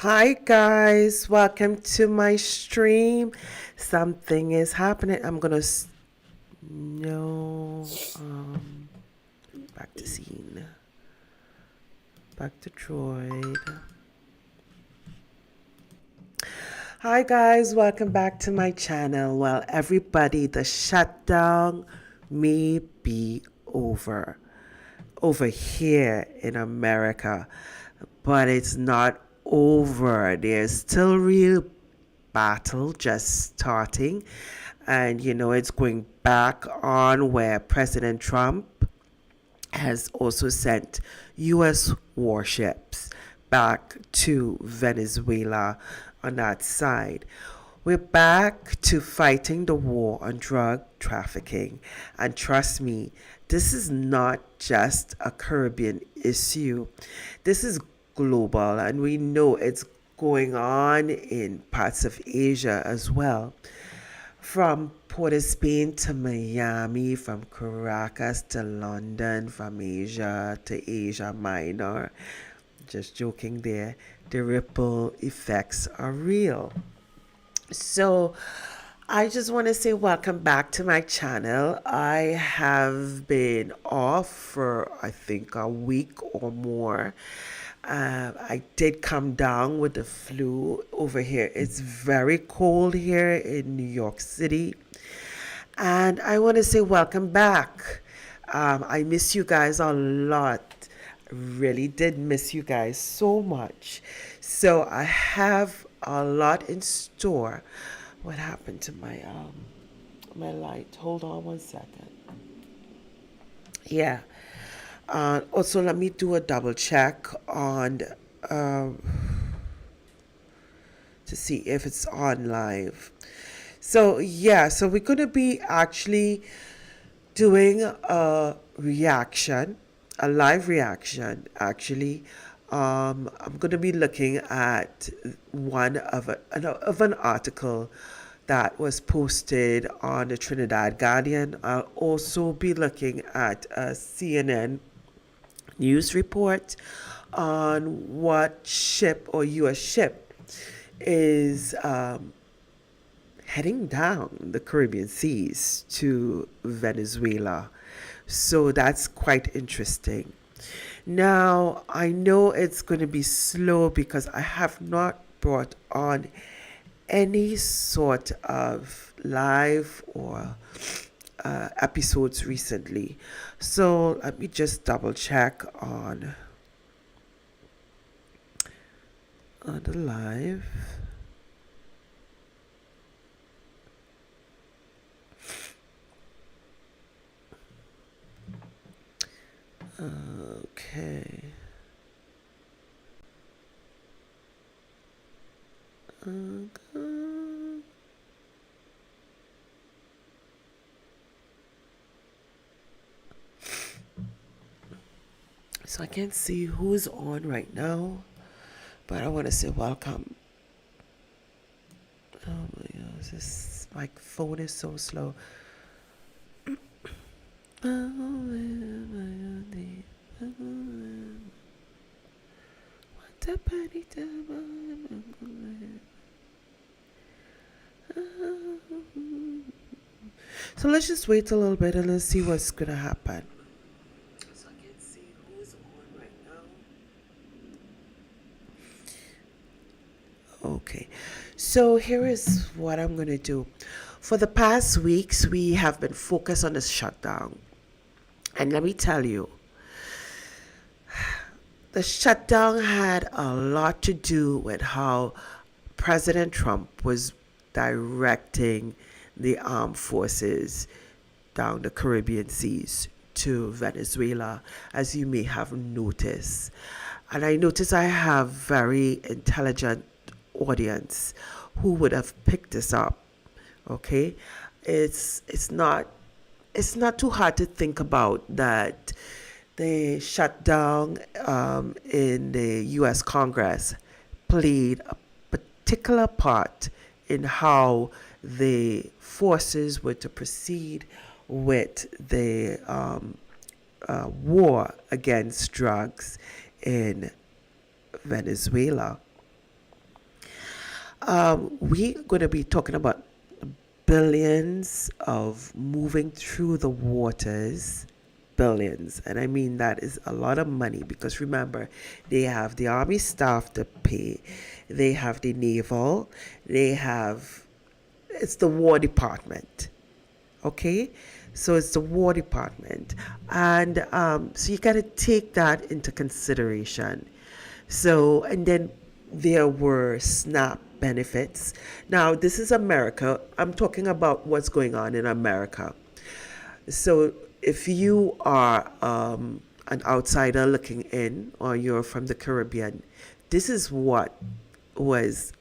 Hi guys, welcome to my stream. Something is happening. I'm gonna no back to scene. Back to Droid. Hi guys, welcome back to my channel. Well, everybody, the shutdown may be over here in America, but it's not over. There's still real battle just starting, and it's going back on where President Trump has also sent U.S. warships back to Venezuela on that side. We're back to fighting the war on drug trafficking. And trust me, this is not just a Caribbean issue. This is global, and we know it's going on in parts of Asia as well. From Port of Spain to Miami, from Caracas to London, from Asia to Asia Minor. Just joking there. The ripple effects are real. So, I just want to say welcome back to my channel. I have been off for I think a week or more. I did come down with the flu over here. It's very cold here in New York City. And I want to say welcome back. I miss you guys a lot. Really did miss you guys so much. So I have a lot in store. What happened to my light? Hold on one second. Yeah. Also, let me do a double check on um, to see if it's on live. So yeah, so we're gonna be actually doing a live reaction. Actually, I'm gonna be looking at one of an article that was posted on the Trinidad Guardian. I'll also be looking at a CNN news report on what ship or U.S. ship is heading down the Caribbean seas to Venezuela. So that's quite interesting. Now, I know it's going to be slow because I have not brought on any sort of live or episodes recently. So let me just double check on the live. Okay. So I can't see who's on right now, but I want to say welcome. Oh my God, my phone is so slow. So let's just wait a little bit and let's see what's gonna happen. So I can see who's on right now. Okay, so here is what I'm gonna do. For the past weeks, we have been focused on this shutdown. And let me tell you, the shutdown had a lot to do with how President Trump was directing the armed forces down the Caribbean seas to Venezuela, as you may have noticed. And I notice I have very intelligent audience who would have picked this up. Okay, it's not too hard to think about that the shutdown in the U.S. Congress played a particular part in how the forces were to proceed with the war against drugs in Venezuela. We're going to be talking about billions of moving through the waters. Billions. And I mean, that is a lot of money because remember, they have the army staff to pay, they have the naval, they have, it's the War Department. Okay? So it's the War Department. And so you got to take that into consideration. So, and then there were SNAP benefits. Now, this is America. I'm talking about what's going on in America. So, if you are an outsider looking in, or you're from the Caribbean, this is what was,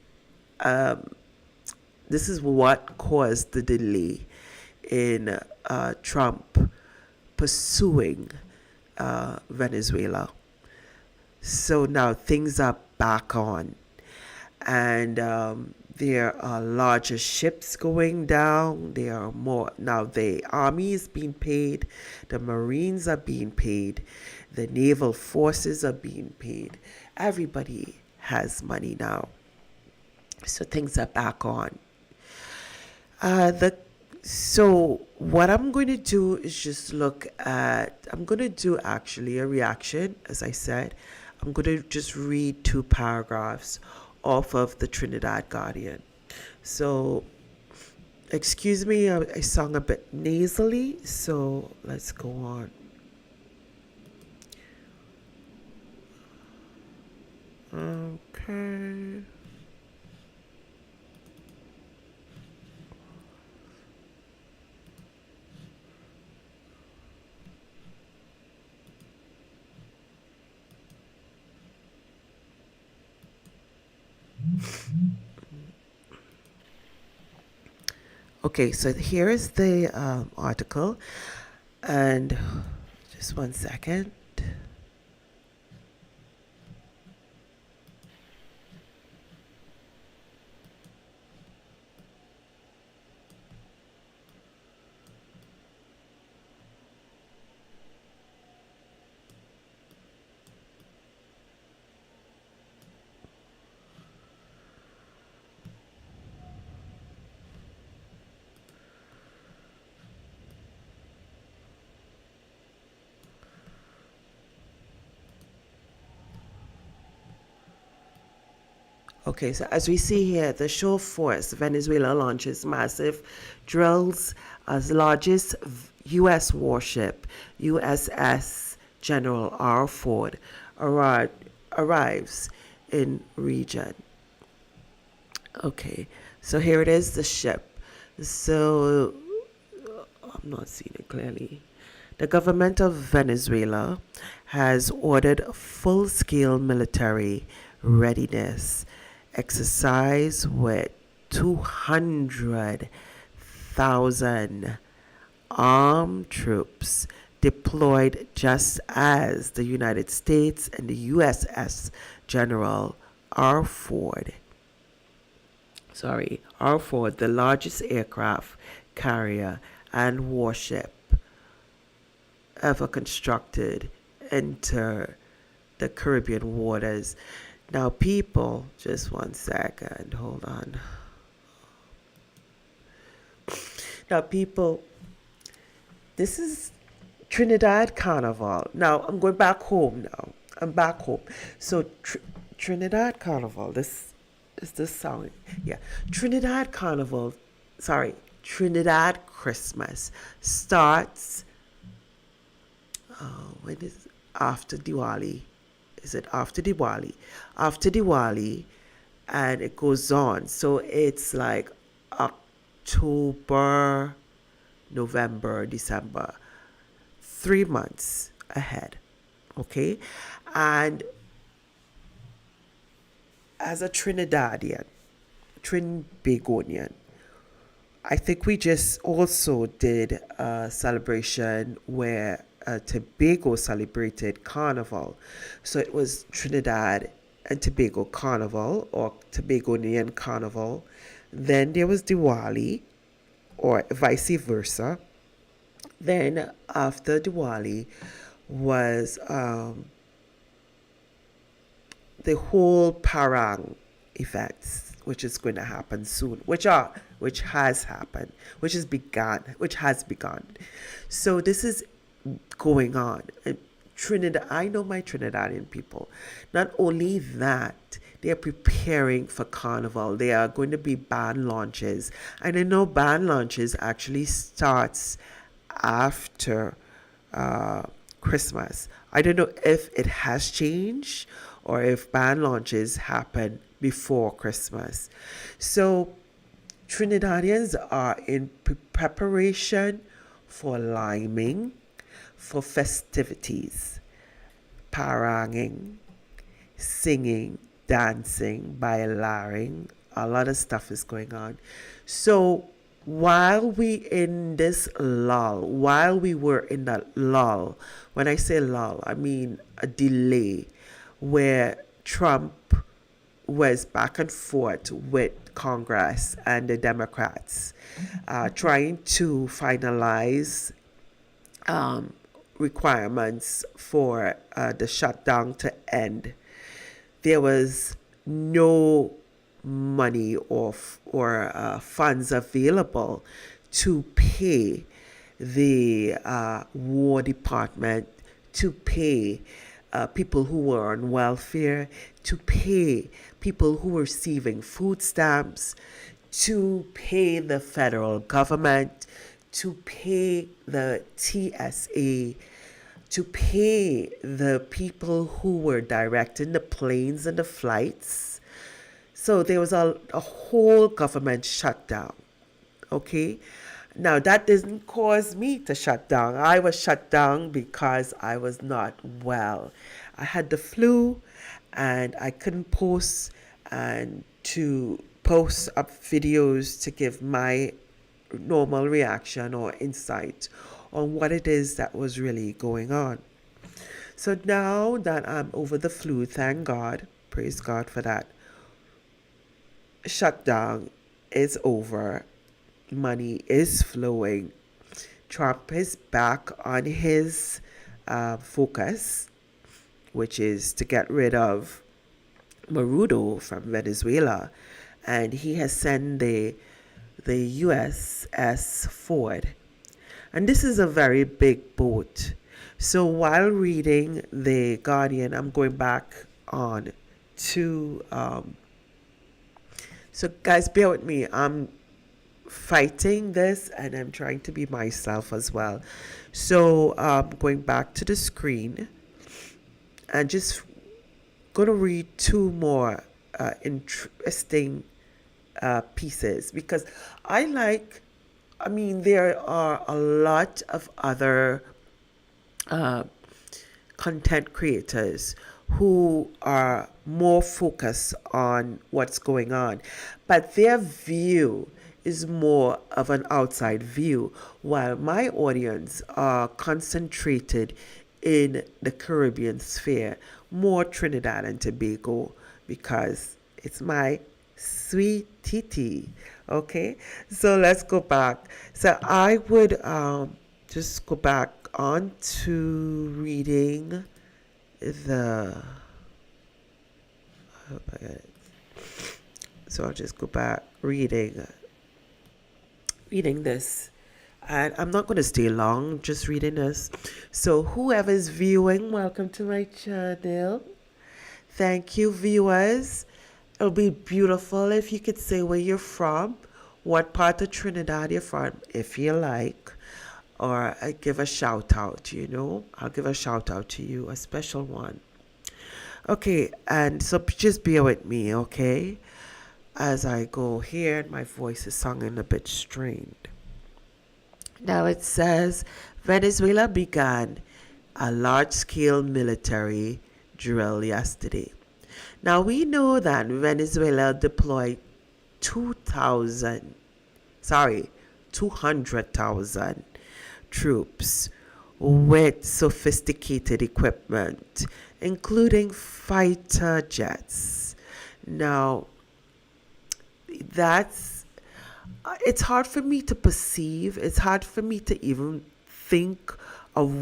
this is what caused the delay in Trump pursuing Venezuela. So now things are back on, and there are larger ships going down. There are more now. The army is being paid, the Marines are being paid, the naval forces are being paid. Everybody has money now, so things are back on. The So what I'm going to do is just look at, I'm going to do actually a reaction, as I said. I'm going to just read two paragraphs off of the Trinidad Guardian. So, excuse me, I sound a bit nasally, so let's go on. Okay. Okay, so here is the article, and just one second. Okay, so as we see here, the shore force, Venezuela launches massive drills as largest U.S. warship, USS General R. Ford, arrives in region. Okay, so here it is, the ship. So I'm not seeing it clearly. The government of Venezuela has ordered full-scale military readiness exercise with 200,000 armed troops deployed, just as the United States and the USS General R. Ford, the largest aircraft carrier and warship ever constructed, enter the Caribbean waters. Now, people, just one second, hold on. Now, people, this is Trinidad Carnival. Now, I'm going back home now. I'm back home. So, Trinidad Carnival, this is the song. Yeah. Trinidad Christmas starts, when is after Diwali? Is it after Diwali? After Diwali, and it goes on. So it's like October, November, December, 3 months ahead. Okay? And as a Trinidadian, Trinbagonian, I think we just also did a celebration where Tobago celebrated Carnival. So it was Trinidad and Tobago Carnival, or Tobagonian Carnival. Then there was Diwali, or vice versa. Then after Diwali was the whole Parang events, which is going to happen soon, which has happened, which has begun. So this is going on. Trinidad, I know my Trinidadian people. Not only that, they are preparing for Carnival. There are going to be band launches, and I know band launches actually starts after Christmas. I don't know if it has changed or if band launches happen before Christmas. So Trinidadians are in preparation for liming, for festivities, paranging, singing, dancing, bailaring. A lot of stuff is going on. So while we were in that lull, when I say lull, I mean a delay where Trump was back and forth with Congress and the Democrats, trying to finalize requirements for the shutdown to end. There was no money or funds available to pay the War Department, to pay people who were on welfare, to pay people who were receiving food stamps, to pay the federal government, to pay the TSA, to pay the people who were directing the planes and the flights. So there was a whole government shutdown. Okay? Now that didn't cause me to shut down. I was shut down because I was not well. I had the flu and I couldn't post and to post up videos to give my normal reaction or insight on what it is that was really going on. So now that I'm over the flu, thank God, praise God for that, shutdown is over. Money is flowing. Trump is back on his focus, which is to get rid of Maduro from Venezuela, and he has sent the USS Ford, and this is a very big boat. So while reading The Guardian, I'm going back on to so guys, bear with me. I'm fighting this and I'm trying to be myself as well. So going back to the screen and just going to read two more interesting pieces, because there are a lot of other content creators who are more focused on what's going on, but their view is more of an outside view, while my audience are concentrated in the Caribbean sphere, more Trinidad and Tobago, because it's my sweet titi. Okay, so let's go back. So I would just go back on to reading I hope I got it. So I'll just go back reading this, and I'm not going to stay long, just reading this. So whoever's viewing, welcome to my channel. Thank you, viewers. It'll be beautiful if you could say where you're from, what part of Trinidad you're from, if you like, or I give a shout out, I'll give a shout out to you, a special one. Okay, and so just bear with me, okay? As I go here, my voice is sounding a bit strained. Now it says, Venezuela began a large-scale military drill yesterday. Now we know that Venezuela deployed 200,000 troops with sophisticated equipment, including fighter jets. Now, it's hard for me to perceive, it's hard for me to even think of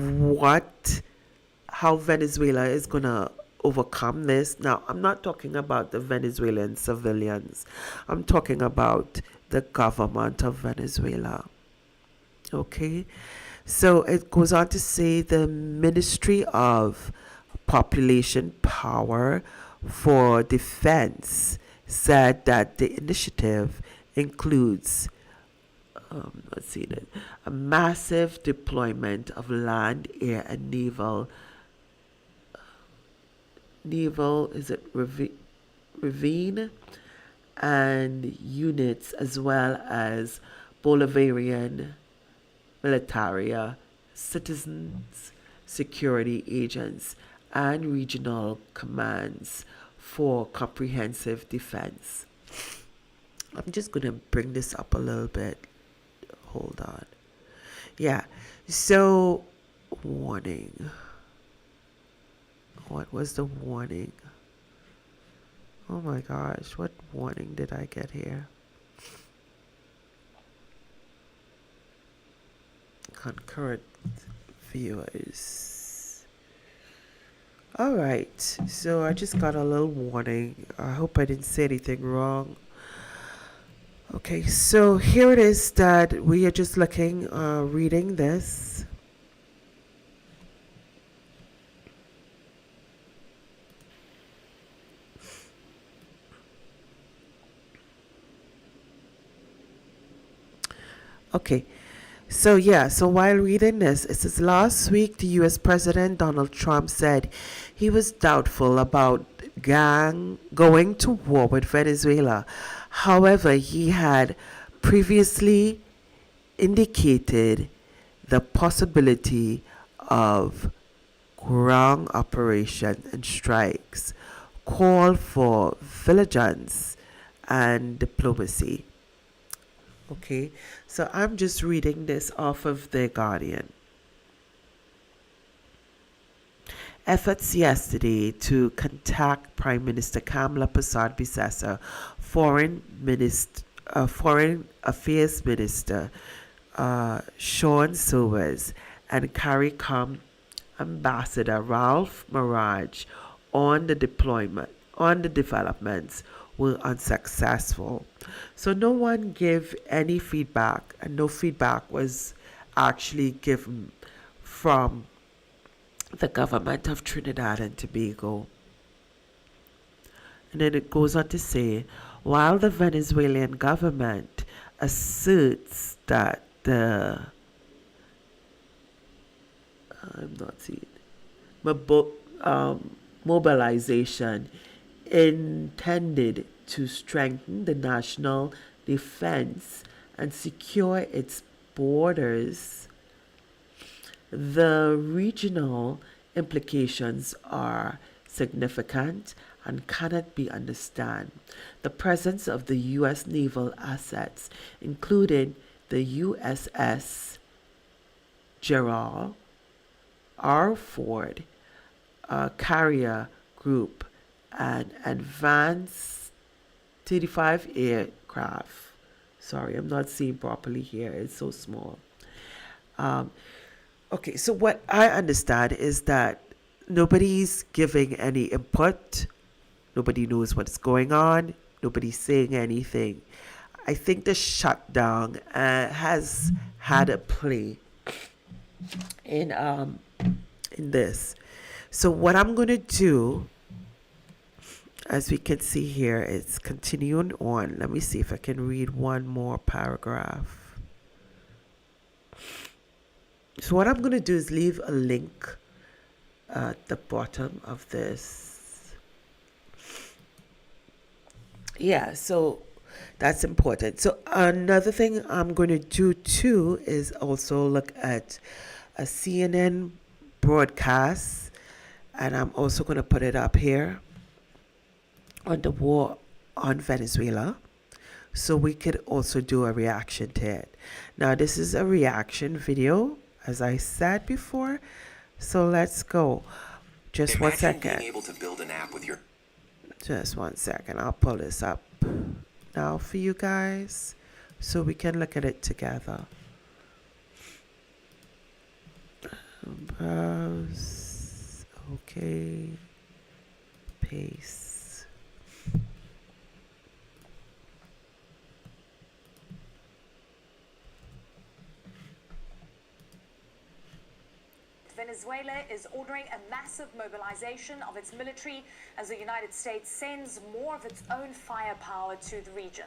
how Venezuela is gonna overcome this. Now, I'm not talking about the Venezuelan civilians. I'm talking about the government of Venezuela. Okay? So it goes on to say the Ministry of Population Power for Defense said that the initiative includes a massive deployment of land, air, and naval ravine and units, as well as Bolivarian militaria, citizens, security agents, and regional commands for comprehensive defense. I'm just going to bring this up a little bit. Hold on. Yeah. So, warning. What was the warning? Oh my gosh, what warning did I get here? Concurrent viewers. Alright, so I just got a little warning. I hope I didn't say anything wrong. Okay, so here it is that we are just looking, reading this. Okay, so while reading this, it says last week the US President Donald Trump said he was doubtful about going to war with Venezuela. However, he had previously indicated the possibility of ground operation and strikes, called for vigilance and diplomacy. Okay, so I'm just reading this off of The Guardian. Efforts yesterday to contact Prime Minister Kamala Persad-Bissessar, Foreign Affairs Minister Sean Sobers, and CARICOM Ambassador Ralph Maraj on the developments were unsuccessful. So no one gave any feedback, and no feedback was actually given from the government of Trinidad and Tobago. And then it goes on to say, while the Venezuelan government asserts that the mobilization intended to strengthen the national defense and secure its borders, the regional implications are significant and cannot be understood. The presence of the U.S. naval assets, including the USS Gerald R. Ford carrier group, and advanced 35 aircraft. Sorry, I'm not seeing properly here. It's so small. Okay, so what I understand is that nobody's giving any input. Nobody knows what's going on. Nobody's saying anything. I think the shutdown has had a play in this. So what I'm going to do, as we can see here, it's continuing on. Let me see if I can read one more paragraph. So what I'm going to do is leave a link at the bottom of this. Yeah, so that's important. So another thing I'm going to do too is also look at a CNN broadcast, and I'm also going to put it up here on the war on Venezuela, so we could also do a reaction to it. Now this is a reaction video, as I said before, so let's go. Just one second. Being able to build an app with your... Just one second, I'll pull this up now for you guys so we can look at it together. Browse. Okay. Paste. Venezuela is ordering a massive mobilization of its military as the United States sends more of its own firepower to the region.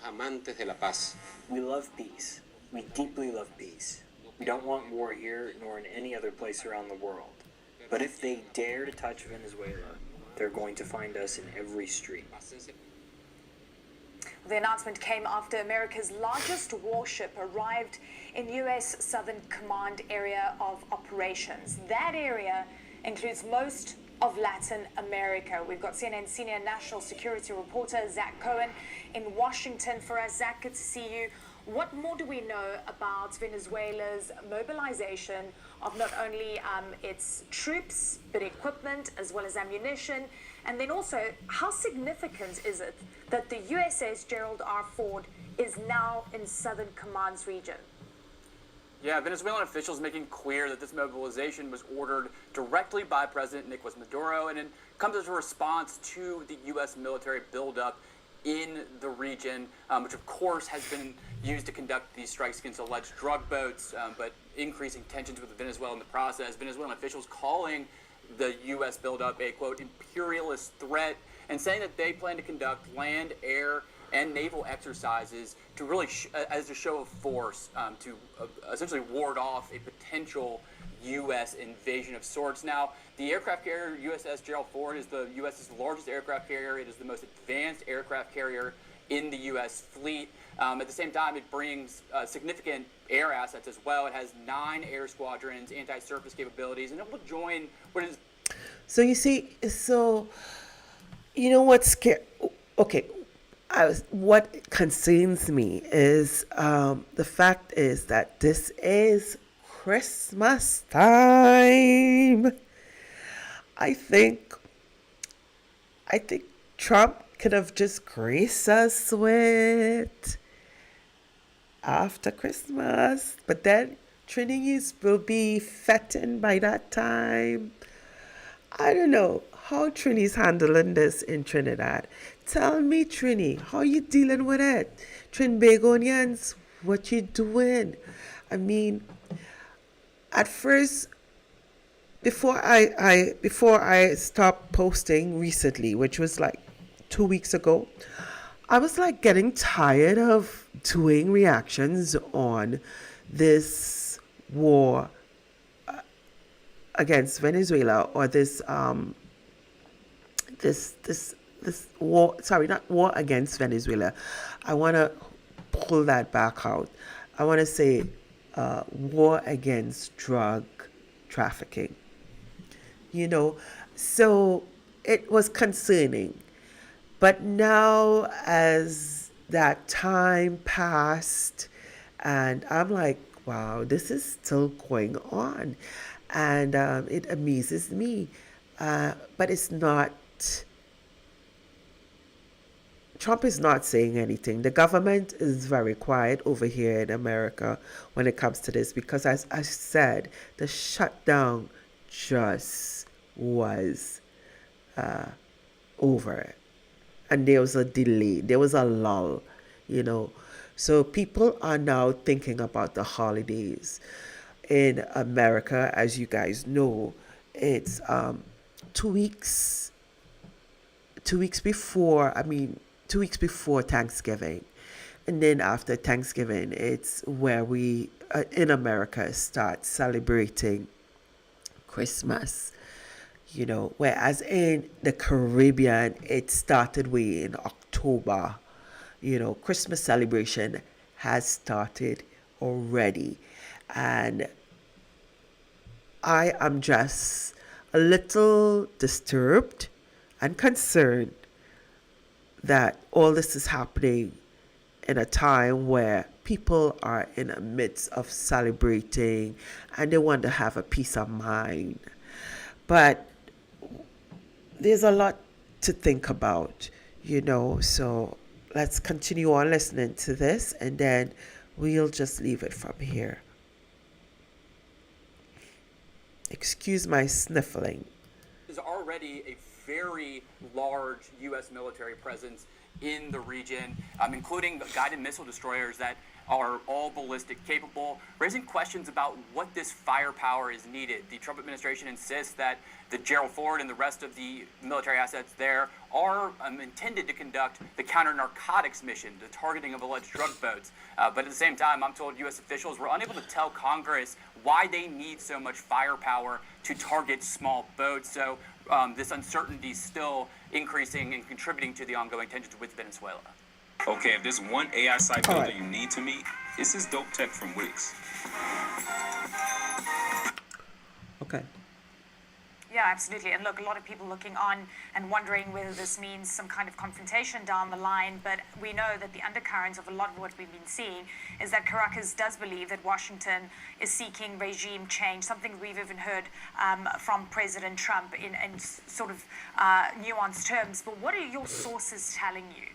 Amantes de la paz. We love peace. We deeply love peace. We don't want war here nor in any other place around the world. But if they dare to touch Venezuela, they're going to find us in every street. The announcement came after America's largest warship arrived in U.S. Southern Command area of operations. That area includes most of Latin America. We've got CNN senior national security reporter Zach Cohen in Washington for us. Zach, good to see you. What more do we know about Venezuela's mobilization of not only its troops, but equipment as well as ammunition? And then also, how significant is it that the USS Gerald R. Ford is now in Southern Command's region? Yeah, Venezuelan officials making clear that this mobilization was ordered directly by President Nicolas Maduro, and it comes as a response to the U.S. military buildup in the region, which of course has been used to conduct these strikes against alleged drug boats, but increasing tensions with Venezuela in the process. Venezuelan officials calling the U.S. buildup a, quote, imperialist threat, and saying that they plan to conduct land, air, and naval exercises to really, as a show of force, to essentially ward off a potential U.S. invasion of sorts. Now, the aircraft carrier USS Gerald Ford is the U.S.'s largest aircraft carrier. It is the most advanced aircraft carrier in the U.S. fleet. At the same time, it brings significant air assets as well. It has 9 air squadrons, anti-surface capabilities, and it will join what is... So you see, you know what's scary? Okay, what concerns me is the fact is that this is Christmas time. I think Trump could have just graced us with after Christmas, but then Trinis will be fattened by that time. I don't know how Trini's handling this in Trinidad. Tell me, Trini, how you dealing with it? Trinbagonians, what you doing? I mean, at first, before I stopped posting recently, which was like 2 weeks ago, I was like getting tired of doing reactions on this war against Venezuela, or this war, sorry, not war against Venezuela. I want to pull that back out. I want to say war against drug trafficking. You know, so it was concerning. But now, as that time passed, and I'm like, wow, this is still going on. And it amazes me. But it's not, Trump is not saying anything. The government is very quiet over here in America when it comes to this, because as I said, the shutdown just was over. And there was a delay, there was a lull, you know. So people are now thinking about the holidays. In America, as you guys know, it's 2 weeks before, 2 weeks before Thanksgiving. And then after Thanksgiving, it's where we, in America, start celebrating Christmas. You know, whereas in the Caribbean, it started way in October. You know, Christmas celebration has started already. And I am just a little disturbed and concerned that all this is happening in a time where people are in the midst of celebrating and they want to have a peace of mind. But there's a lot to think about, you know, so let's continue on listening to this, and then we'll just leave it from here. Excuse my sniffling. Is already a very large U.S. military presence in the region, including guided missile destroyers that are all ballistic capable, raising questions about what this firepower is needed. The Trump administration insists that the Gerald Ford and the rest of the military assets there are intended to conduct the counter-narcotics mission, the targeting of alleged drug boats. But at the same time, I'm told U.S. officials were unable to tell Congress why they need so much firepower to target small boats. So this uncertainty is still increasing and contributing to the ongoing tensions with Venezuela. Okay, if there's one AI site builder right. you need to meet, it's this dope tech from Wix. Okay. Yeah, absolutely. And look, a lot of people looking on and wondering whether this means some kind of confrontation down the line. But we know that the undercurrents of a lot of what we've been seeing is that Caracas does believe that Washington is seeking regime change, something we've even heard from President Trump in sort of nuanced terms. But what are your sources telling you?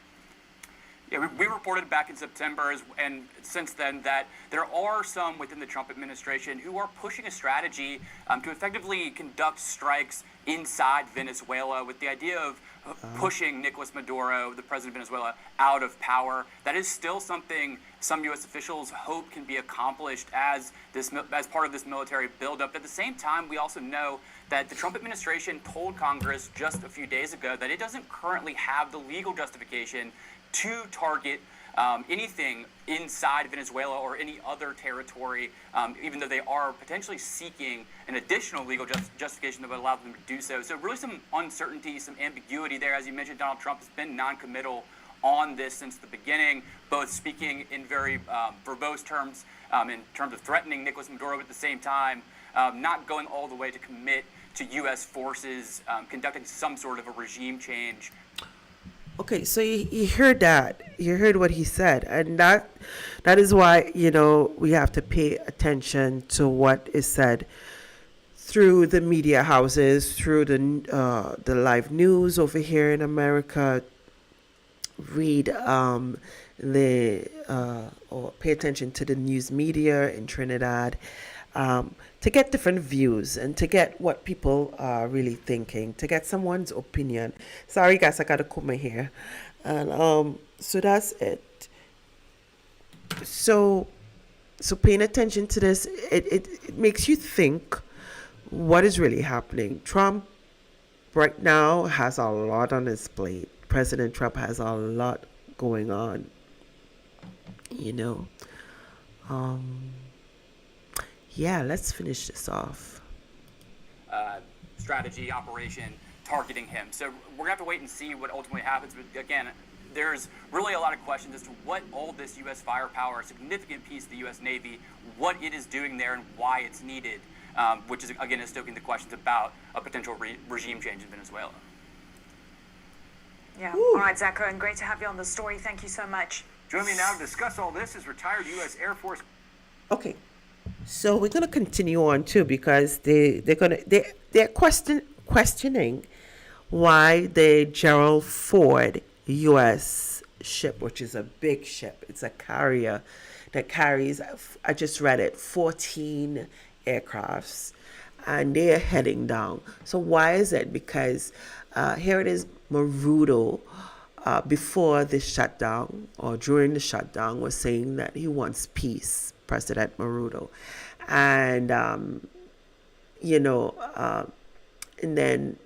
Yeah, we reported back in September and since then that there are some within the Trump administration who are pushing a strategy to effectively conduct strikes inside Venezuela with the idea of pushing Nicolas Maduro, the president of Venezuela, out of power. That is still something some U.S. officials hope can be accomplished as part of this military buildup. At the same time, we also know that the Trump administration told Congress just a few days ago that it doesn't currently have the legal justification to target anything inside Venezuela or any other territory, even though they are potentially seeking an additional legal justification that would allow them to do so. So really some uncertainty, some ambiguity there. As you mentioned, Donald Trump has been non-committal on this since the beginning, both speaking in very verbose terms, in terms of threatening Nicolas Maduro at the same time, not going all the way to commit to U.S. forces conducting some sort of a regime change. Okay, so you heard that. You heard what he said. And that is why, we have to pay attention to what is said through the media houses, through the live news over here in America. Read or pay attention to the news media in Trinidad to get different views and to get what people are really thinking, to get someone's opinion. Sorry, guys, I got to comb my hair. And so that's it. So paying attention to this, it makes you think what is really happening. Trump right now has a lot on his plate. President Trump has a lot going on, Yeah, let's finish this off. Strategy, operation, targeting him. So we're going to have to wait and see what ultimately happens. But again, there's really a lot of questions as to what all this U.S. firepower, a significant piece of the U.S. Navy, what it is doing there and why it's needed, which is, again, is stoking the questions about a potential regime change in Venezuela. Yeah. Woo. All right, Zach Owen, great to have you on the story. Thank you so much. Joining me now to discuss all this is retired U.S. Air Force. Okay, so we're gonna continue on too because they're questioning why the Gerald Ford U.S. ship, which is a big ship, it's a carrier that carries, I just read it, 14 aircrafts, and they're heading down. So why is it? Because here it is, Maduro, before the shutdown or during the shutdown, was saying that he wants peace, President Maduro. And, and then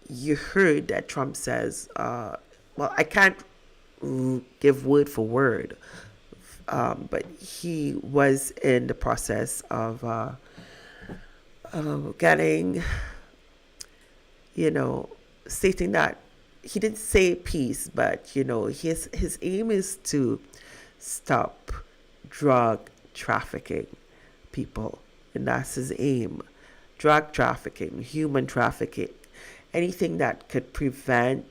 you heard that Trump says, well, I can't give word for word, but he was in the process of getting, stating that he didn't say peace, but his aim is to stop drug trafficking people, and that's his aim. Drug trafficking, human trafficking, anything that could prevent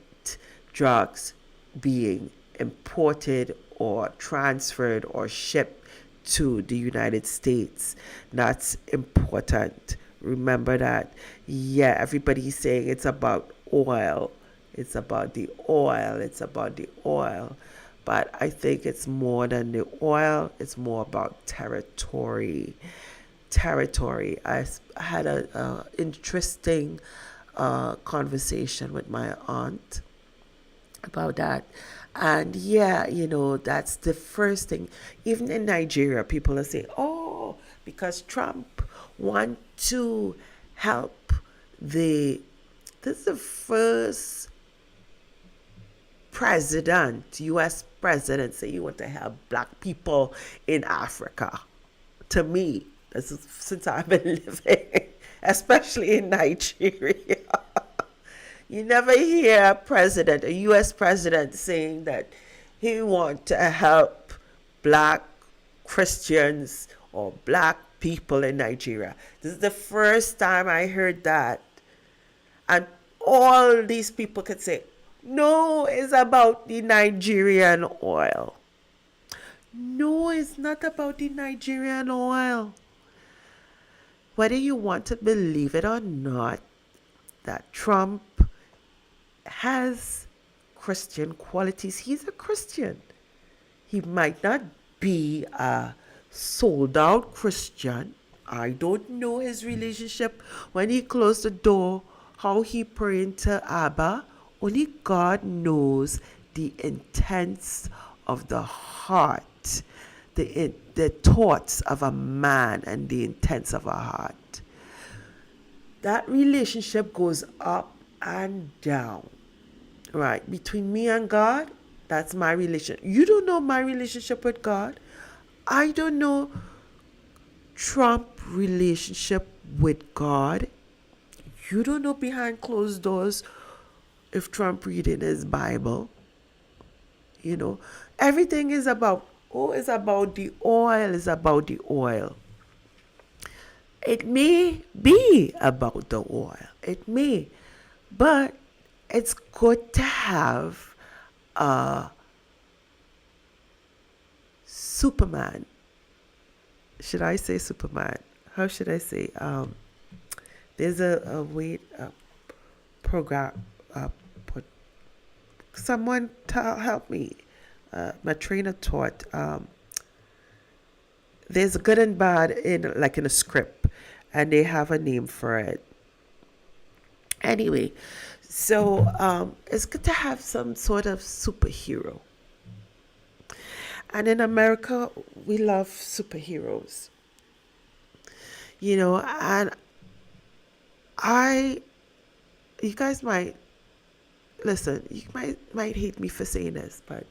drugs being imported or transferred or shipped to the United States. That's important. Remember that. Yeah, everybody's saying it's about oil. It's about the oil. It's about the oil. But I think it's more than the oil. It's more about territory. I had an interesting a conversation with my aunt about that. And yeah, that's the first thing. Even in Nigeria, people are saying, oh, because Trump want to help this is the first president, US president, say you want to help black people in Africa. To me, this is since I've been living, especially in Nigeria. You never hear a US president saying that he want to help black Christians or black people in Nigeria. This is the first time I heard that. And all these people could say, no, it's about the Nigerian oil. No, it's not about the Nigerian oil. Whether you want to believe it or not, that Trump has Christian qualities. He's a Christian. He might not be a sold out Christian. I don't know his relationship when he closed the door, how he prayed to Abba. Only God knows the intents of the heart, the thoughts of a man and the intents of a heart. That relationship goes up and down, right? Between me and God, that's my relation. You don't know my relationship with God. I don't know Trump relationship with God. You don't know behind closed doors if Trump reading his Bible. Everything is about, it's about the oil, it's about the oil. It may be about the oil. It may. But it's good to have a Superman. Should I say Superman? How should I say? There's a way program. Someone help me. My trainer taught. There's good and bad in a script, and they have a name for it. Anyway, so it's good to have some sort of superhero. And in America, we love superheroes. And you guys might, listen, you might hate me for saying this, but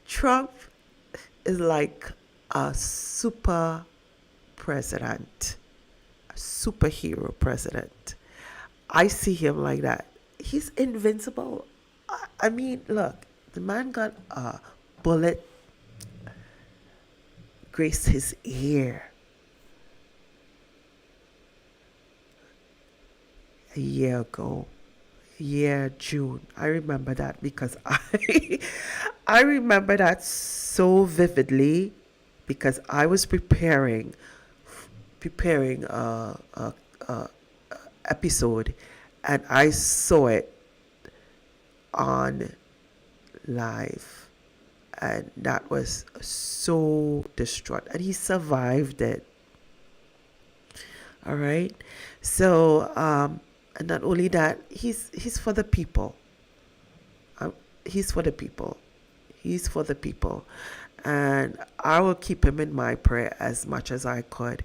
Trump is like a super president, a superhero president. I see him like that. He's invincible. I mean, look, the man got a bullet grazed his ear a year ago. June. I remember that because I remember that so vividly because I was preparing a episode and I saw it on live, and that was so distraught, and he survived it. All right, so and not only that, he's for the people. He's for the people. He's for the people. And I will keep him in my prayer as much as I could.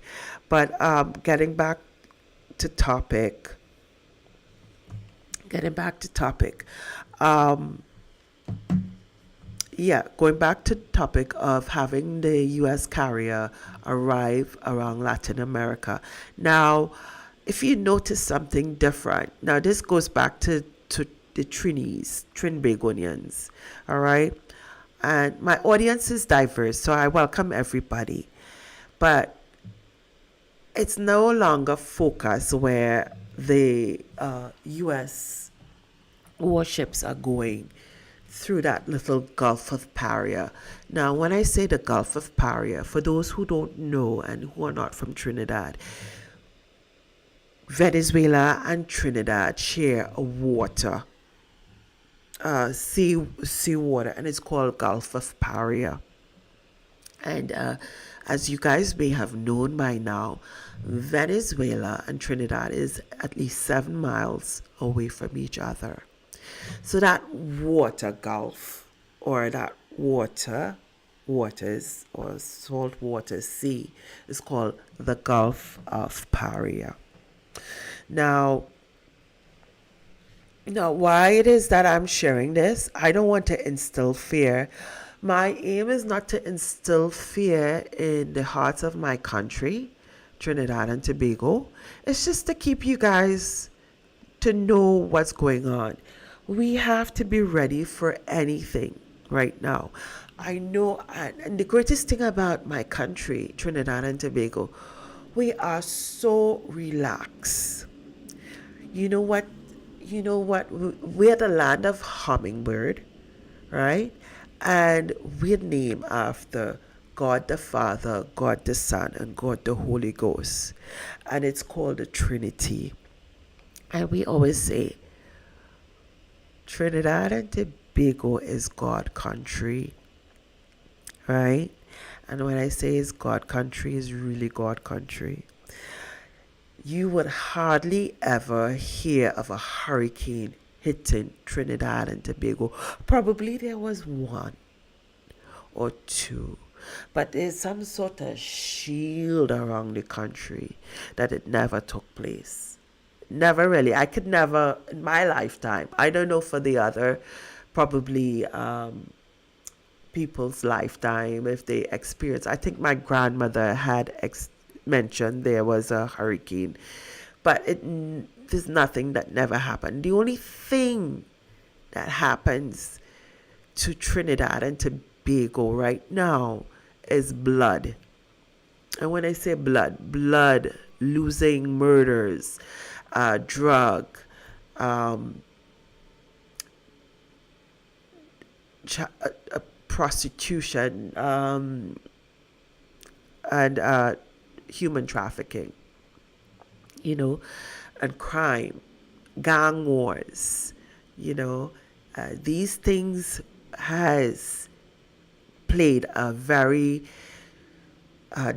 But getting back to topic. Going back to topic of having the U.S. carrier arrive around Latin America. Now, if you notice something different, now this goes back to the Trinbagonians, all right? And my audience is diverse, so I welcome everybody. But it's no longer focused where the U.S. warships are going through that little Gulf of Paria. Now, when I say the Gulf of Paria, for those who don't know and who are not from Trinidad, Venezuela and Trinidad share a water, sea water, and it's called Gulf of Paria. And as you guys may have known by now, Venezuela and Trinidad is at least 7 miles away from each other. So that water gulf, or that waters or saltwater sea, is called the Gulf of Paria. Now, why it is that I'm sharing this, I don't want to instill fear. My aim is not to instill fear in the hearts of my country, Trinidad and Tobago. It's just to keep you guys to know what's going on. We have to be ready for anything right now. I know, and the greatest thing about my country, Trinidad and Tobago, we are so relaxed. You know what? We're the land of hummingbird, right? And we're named after God the Father, God the Son, and God the Holy Ghost. And it's called the Trinity. And we always say, Trinidad and Tobago is God country, right? And when I say it's God country, it's really God country. You would hardly ever hear of a hurricane hitting Trinidad and Tobago. Probably there was one or two, but there's some sort of shield around the country that it never took place. Never really. I could never, in my lifetime, I don't know for the other, probably people's lifetime, if they experience. I think my grandmother had mentioned there was a hurricane, but there's nothing that never happened. The only thing that happens to Trinidad and Tobago right now is blood. And when I say blood, losing, murders, drug, prostitution, and human trafficking, and crime, gang wars, these things has played a very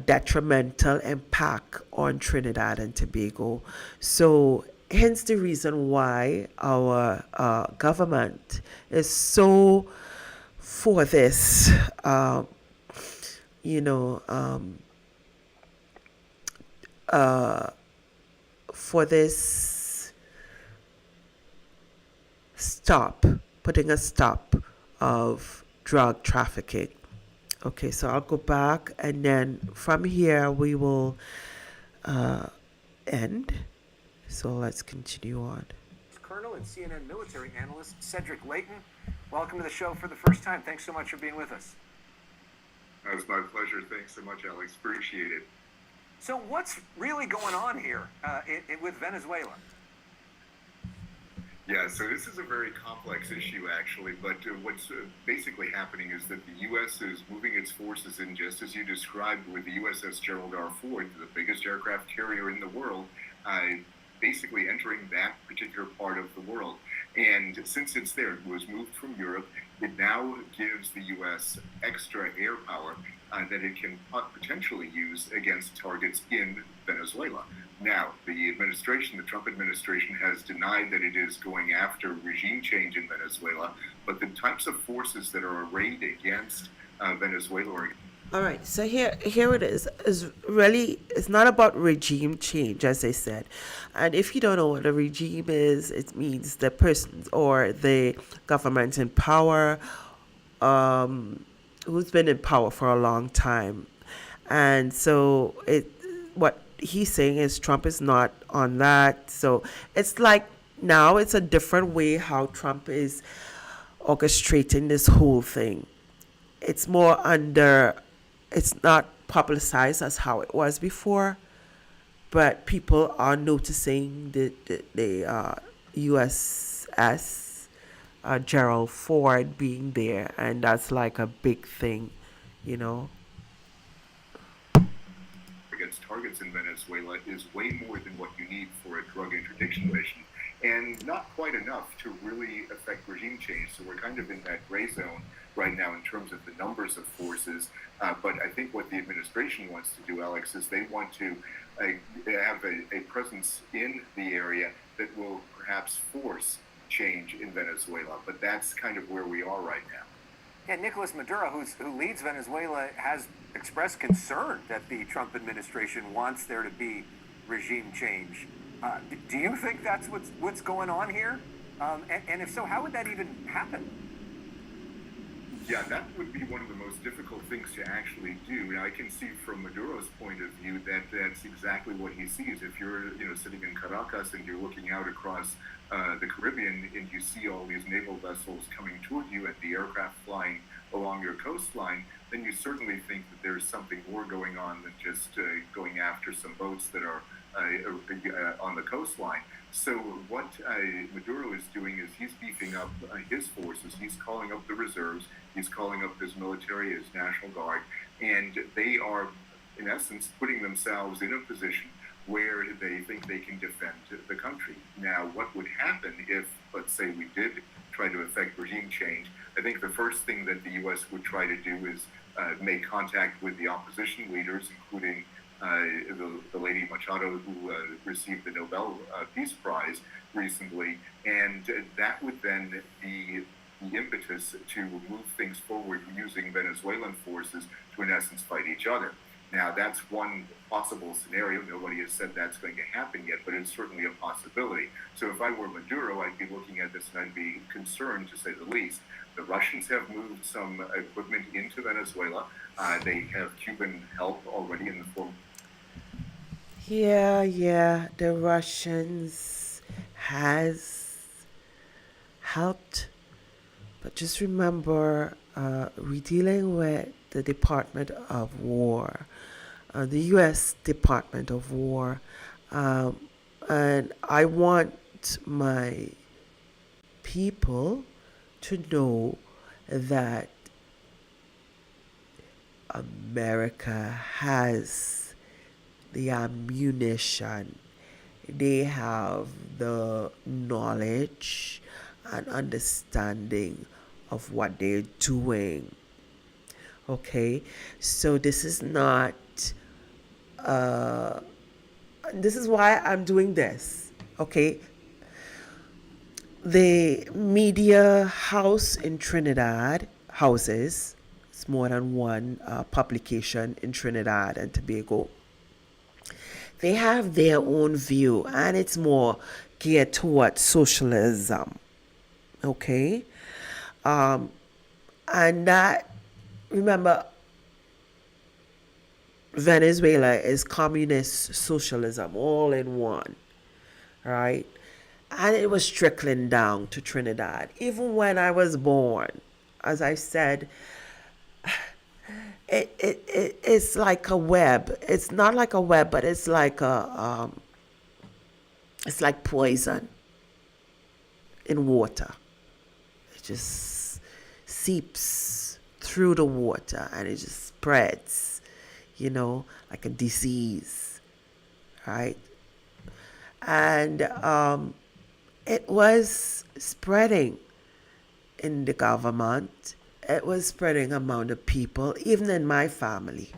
detrimental impact on Trinidad and Tobago. So hence the reason why our government is so for this, for this putting a stop of drug trafficking. Okay, so I'll go back, and then from here we will end. So let's continue on. Colonel and CNN military analyst Cedric Layton, welcome to the show for the first time. Thanks so much for being with us. That was my pleasure. Thanks so much, Alex. Appreciate it. So what's really going on here with Venezuela? Yeah, so this is a very complex issue, actually, but what's basically happening is that the U.S. is moving its forces in, just as you described, with the USS Gerald R. Ford, the biggest aircraft carrier in the world, basically entering that particular part of the world. And since it's there, it was moved from Europe, it now gives the U.S. extra air power that it can potentially use against targets in Venezuela. Now, the Trump administration has denied that it is going after regime change in Venezuela, but the types of forces that are arrayed against Venezuela are... All right, so here it is really, it's not about regime change, as I said. And if you don't know what a regime is, it means the person or the government in power, who's been in power for a long time. And so what he's saying is Trump is not on that. So it's like now it's a different way how Trump is orchestrating this whole thing. It's more it's not publicized as how it was before, but people are noticing the USS Gerald Ford being there, and that's like a big thing, against targets in Venezuela is way more than what you need for a drug interdiction mission, and not quite enough to really affect regime change. So we're kind of in that gray zone right now in terms of the numbers of forces. But I think what the administration wants to do, Alex, is they want to have a presence in the area that will perhaps force change in Venezuela. But that's kind of where we are right now. Yeah, Nicolas Maduro, who leads Venezuela, has expressed concern that the Trump administration wants there to be regime change. Do you think that's what's going on here? And if so, how would that even happen? Yeah, that would be one of the most difficult things to actually do. Now, I can see from Maduro's point of view that that's exactly what he sees. If you're, sitting in Caracas and you're looking out across the Caribbean and you see all these naval vessels coming toward you and the aircraft flying along your coastline, then you certainly think that there's something more going on than just going after some boats that are on the coastline. So what Maduro is doing is he's beefing up his forces. He's calling up the reserves. He's calling up his military, his National Guard, and they are, in essence, putting themselves in a position where they think they can defend the country. Now, what would happen if, let's say, we did try to effect regime change? I think the first thing that the U.S. would try to do is make contact with the opposition leaders, including the lady Machado, who received the Nobel Peace Prize recently, and that would then be the impetus to move things forward using Venezuelan forces to, in essence, fight each other. Now, that's one possible scenario. Nobody has said that's going to happen yet, but it's certainly a possibility. So if I were Maduro, I'd be looking at this and I'd be concerned, to say the least. The Russians have moved some equipment into Venezuela. They have Cuban help already in the form. Yeah, the Russians has helped, but just remember, we're dealing with the Department of War, the U.S. Department of War, and I want my people to know that America has the ammunition, they have the knowledge and understanding of what they're doing. Okay, so this is not, this is why I'm doing this. Okay, the media house in Trinidad houses, it's more than one publication in Trinidad and Tobago. They have their own view, and it's more geared toward socialism. Okay, and that, remember, Venezuela is communist socialism all in one, right? And it was trickling down to Trinidad. Even when I was born, as I said, it's like a web. It's not like a web, but it's like it's like poison in water. It just seeps through the water and it just spreads, like a disease, right? And it was spreading in the government. It was spreading among the people, even in my family.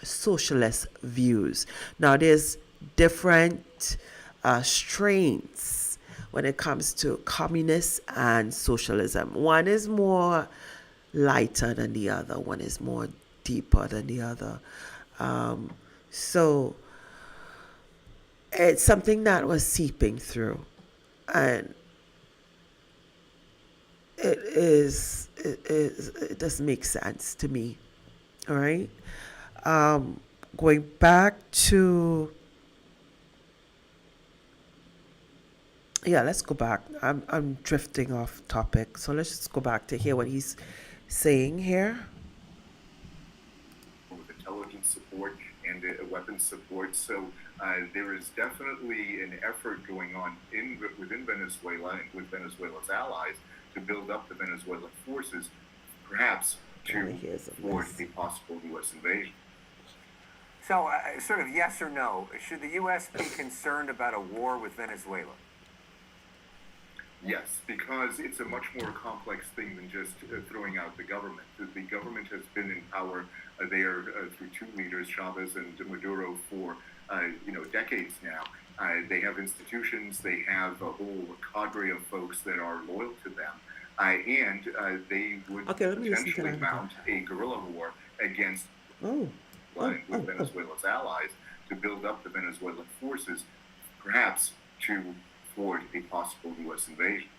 Socialist views. Now, there's different strains when it comes to communist and socialism. One is more lighter than the other. One is more deeper than the other. So it's something that was seeping through, and it doesn't make sense to me. All right. Going back to, let's go back. I'm drifting off topic, so let's just go back to hear what he's saying here. With intelligence support and weapons support, so there is definitely an effort going on within Venezuela and with Venezuela's allies to build up the Venezuelan forces, perhaps to thwart a possible U.S. invasion. So, sort of yes or no, should the U.S. be concerned about a war with Venezuela? Yes, because it's a much more complex thing than just throwing out the government. The government has been in power there through two leaders, Chavez and Maduro, for decades now. They have institutions. They have a whole cadre of folks that are loyal to them, and they would Okay, let me listen to potentially that again. mount a guerrilla war against Oh, oh, with oh, oh. Venezuela's allies to build up the Venezuelan forces, perhaps to thwart a possible U.S. invasion.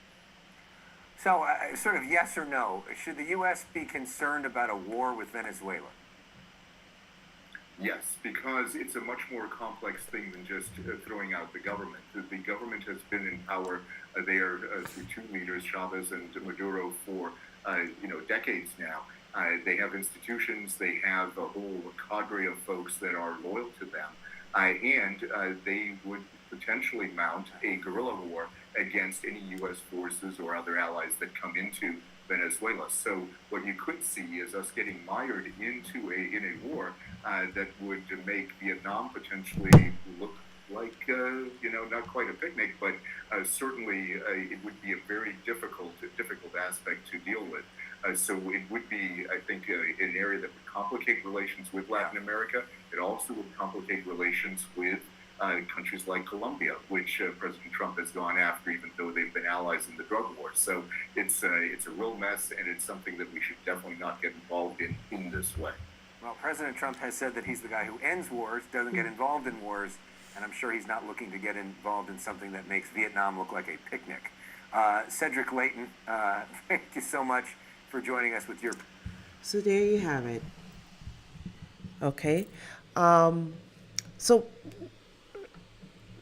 So, sort of yes or no, should the U.S. be concerned about a war with Venezuela? Yes, because it's a much more complex thing than just throwing out the government. The government has been in power there through two leaders, Chavez and Maduro, for decades now. They have institutions. They have a whole cadre of folks that are loyal to them, and they would potentially mount a guerrilla war against any U.S. forces or other allies that come into Venezuela. So what you could see is us getting mired into a war that would make Vietnam potentially look like not quite a picnic, but certainly it would be a very difficult aspect to deal with. So it would be, I think, an area that would complicate relations with Latin America. It also would complicate relations with countries like Colombia, which President Trump has gone after, even though they've been allies in the drug war. So it's a real mess, and it's something that we should definitely not get involved in this way. Well, President Trump has said that he's the guy who ends wars, doesn't get involved in wars, and I'm sure he's not looking to get involved in something that makes Vietnam look like a picnic. Cedric Layton, thank you so much for joining us with your... So there you have it. Okay. So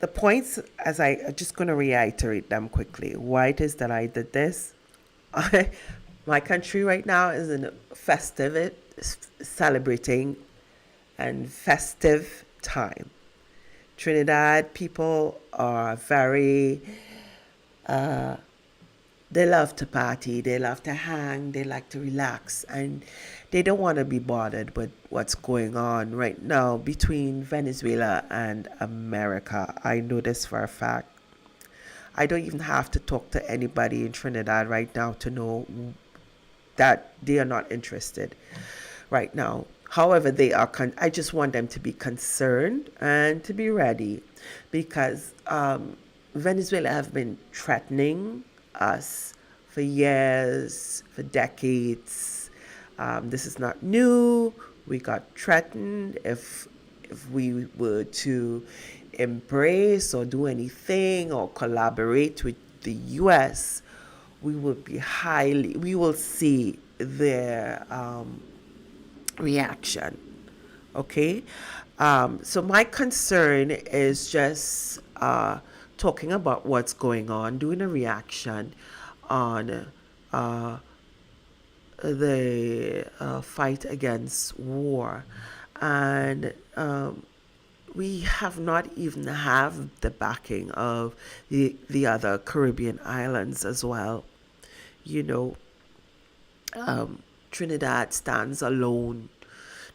the points, as I'm just going to reiterate them quickly. Why it is that I did this? My country right now is in a festive, celebrating and festive time. Trinidad people are very, they love to party, they love to hang, they like to relax, and they don't want to be bothered with what's going on right now between Venezuela and America. I know this for a fact. I don't even have to talk to anybody in Trinidad right now to know that they are not interested right now. However, they are. I just want them to be concerned and to be ready, because Venezuela have been threatening us for years, for decades. This is not new. We got threatened if we were to embrace or do anything or collaborate with the U.S. We will see their reaction. Okay, so my concern is just talking about what's going on, doing a reaction on the fight against war, and we have not even have the backing of the other Caribbean islands as well. You know, Trinidad stands alone.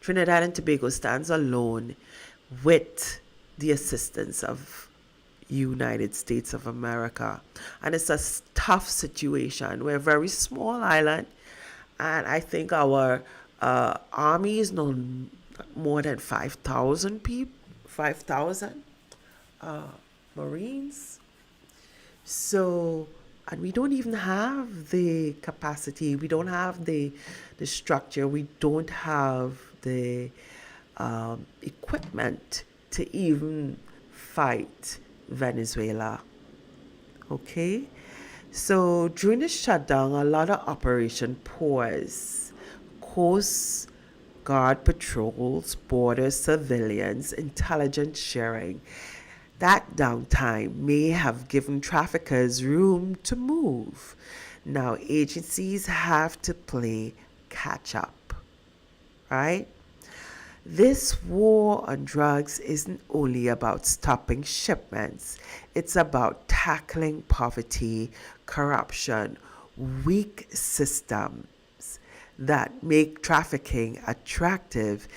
Trinidad and Tobago stands alone with the assistance of United States of America. And it's a tough situation. We're a very small island, and I think our army is no more than 5,000 people, 5,000 Marines. So, and we don't even have the capacity, we don't have the structure, we don't have the equipment to even fight Venezuela. Okay? So during the shutdown, a lot of operation pause. Coast Guard patrols, border surveillance, intelligence sharing. That downtime may have given traffickers room to move. Now agencies have to play catch up, right? This war on drugs isn't only about stopping shipments, it's about tackling poverty, corruption, weak systems that make trafficking attractive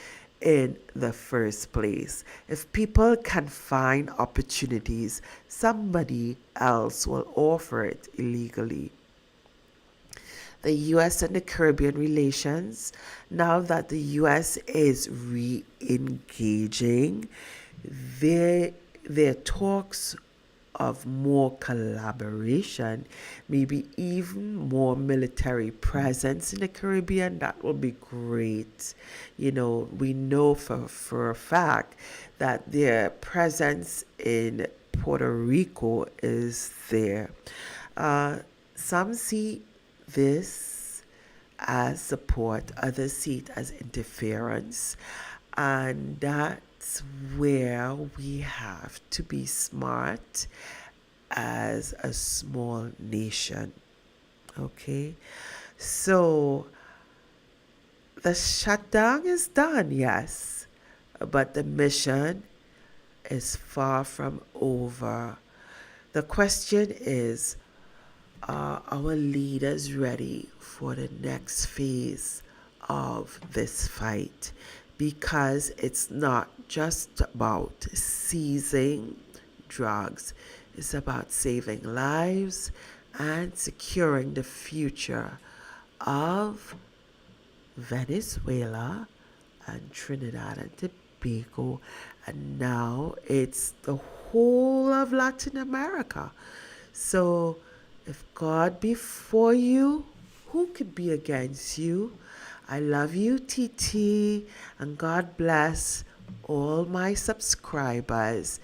in the first place. If people can find opportunities, somebody else will offer it illegally. The US and the Caribbean relations, now that the US is re-engaging, their talks of more collaboration, maybe even more military presence in the Caribbean, that will be great. You know, we know for a fact that their presence in Puerto Rico is there. Some see this as support, others see it as interference, and that's where we have to be smart as a small nation. Okay, so the shutdown is done, yes, but the mission is far from over. The question is, are our leaders ready for the next phase of this fight? Because it's not just about seizing drugs, it's about saving lives and securing the future of Venezuela and Trinidad and Tobago, and now it's the whole of Latin America. So if God be for you, who could be against you? I love you, TT, and God bless all my subscribers.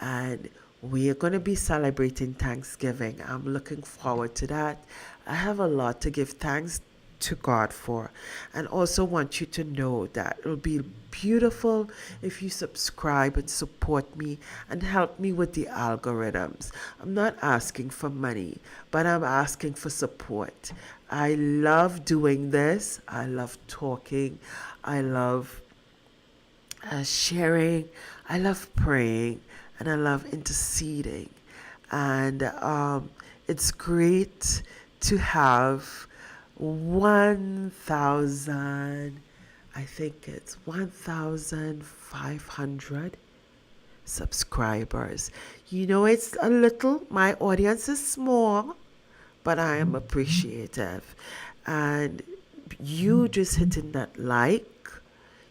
And we are going to be celebrating Thanksgiving. I'm looking forward to that. I have a lot to give thanks to God for, and also want you to know that it'll be beautiful if you subscribe and support me and help me with the algorithms. I'm not asking for money, but I'm asking for support. I love doing this. I love talking. I love sharing. I love praying, and I love interceding. And it's great to have 1,000, I think it's 1,500 subscribers. You know, it's a little, my audience is small, but I am appreciative. And you just hitting that like,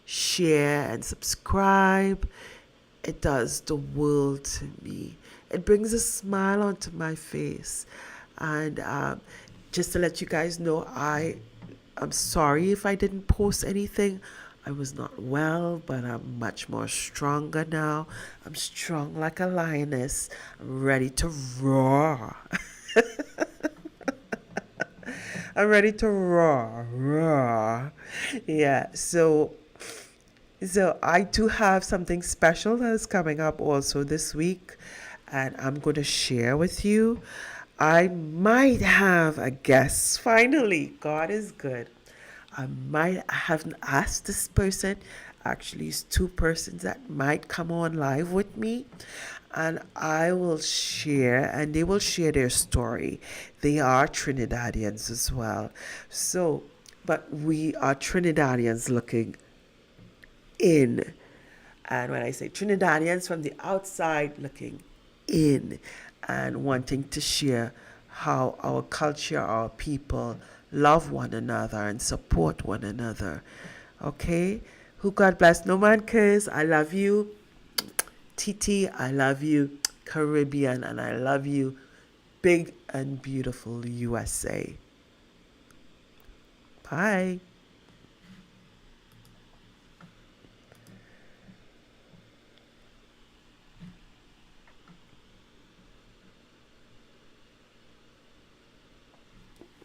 share, and subscribe, it does the world to me. It brings a smile onto my face. And just to let you guys know, I'm sorry if I didn't post anything. I was not well, but I'm much more stronger now. I'm strong like a lioness. I'm ready to roar. I'm ready to roar. Yeah, so I do have something special that is coming up also this week, and I'm going to share with you. I might have a guest. Finally, God is good. I haven't asked this person. Actually, it's two persons that might come on live with me, and I will share, and they will share their story. They are Trinidadians as well. So, but we are Trinidadians looking in. And when I say Trinidadians, from the outside looking in and wanting to share how our culture, our people love one another and support one another. Okay? Who God bless, no man cares. I love you. TT, I love you. Caribbean, and I love you. Big and beautiful USA. Bye.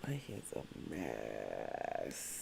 My hair's a mess.